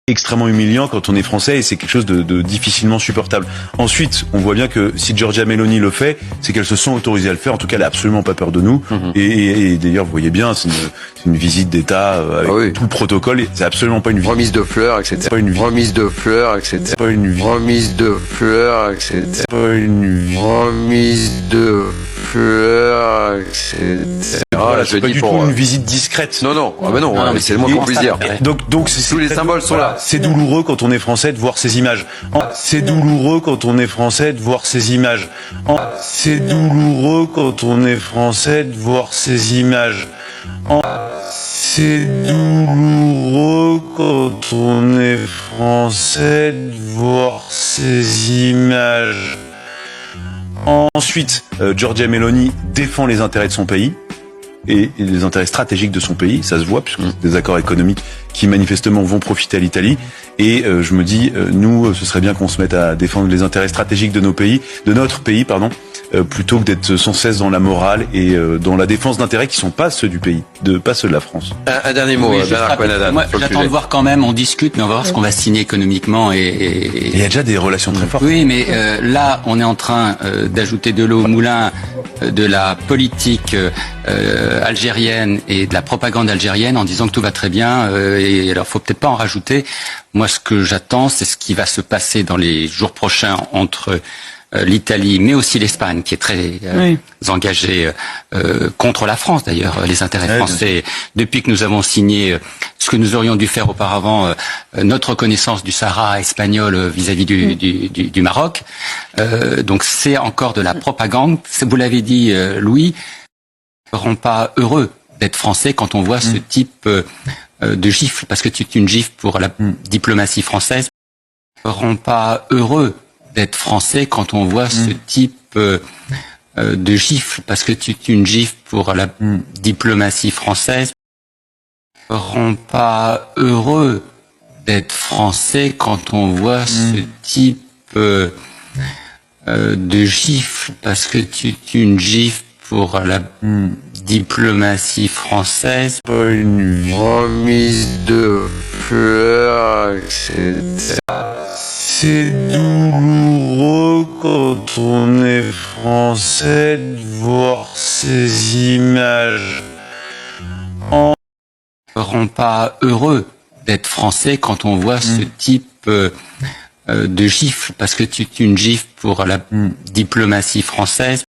extrêmement humiliant quand on est français et c'est quelque chose de difficilement supportable. Ensuite, on voit bien que si Giorgia Meloni le fait, c'est qu'elle se sent autorisée à le faire. En tout cas, elle a absolument pas peur de nous. Et d'ailleurs, vous voyez bien, c'est une visite d'État avec tout le protocole. C'est absolument pas une visite. Remise de fleurs, etc. C'est pas une visite. Remise de fleurs, etc. C'est pas une visite. Remise de fleurs, etc. C'est pas une visite. Remise de fleurs, etc. Voilà, c'est pas du tout une visite discrète. Non, non, ah ben non, mais c'est le moins qu'on puisse dire. Donc Tous les symboles sont là. C'est douloureux quand on est français de voir ces images. C'est douloureux quand on est français de voir ces images. C'est douloureux quand on est français de voir ces images. C'est douloureux quand on est français de voir ces images. Ensuite, Giorgia Meloni défend les intérêts de son pays et les intérêts stratégiques de son pays, ça se voit puisque c'est des accords économiques qui manifestement vont profiter à l'Italie. Et je me dis, nous, ce serait bien qu'on se mette à défendre les intérêts stratégiques de notre pays, plutôt que d'être sans cesse dans la morale et dans la défense d'intérêts qui sont pas ceux du pays, pas ceux de la France. Un dernier mot, Bernard Cohen-Haddad. Moi, j'attends de voir quand même, on discute, mais on va voir ce qu'on va signer économiquement. Il y a déjà des relations très fortes. Oui, mais là, on est en train d'ajouter de l'eau au moulin de la politique algérienne et de la propagande algérienne en disant que tout va très bien. Et alors, faut peut-être pas en rajouter. Moi, ce que j'attends, c'est ce qui va se passer dans les jours prochains entre l'Italie, mais aussi l'Espagne, qui est très engagée contre la France, d'ailleurs, les intérêts français. Depuis que nous avons signé ce que nous aurions dû faire auparavant, notre reconnaissance du Sahara espagnol vis-à-vis du Maroc. Donc c'est encore de la propagande. Vous l'avez dit, Louis, ne seront pas heureux d'être français quand on voit ce type de gifle, parce que c'est une gifle pour la diplomatie française. Ne seront pas heureux d'être français quand on voit ce type de gifle, parce que c'est une gifle pour la diplomatie française. Ne seront pas heureux d'être français quand on voit ce type de gifle, parce que c'est une gifle pour la diplomatie française. Une remise de fleurs, etc. C'est douloureux quand on est français de voir ces images. Ne seront pas heureux d'être français quand on voit ce type de gifle, parce que c'est une gifle pour la diplomatie française.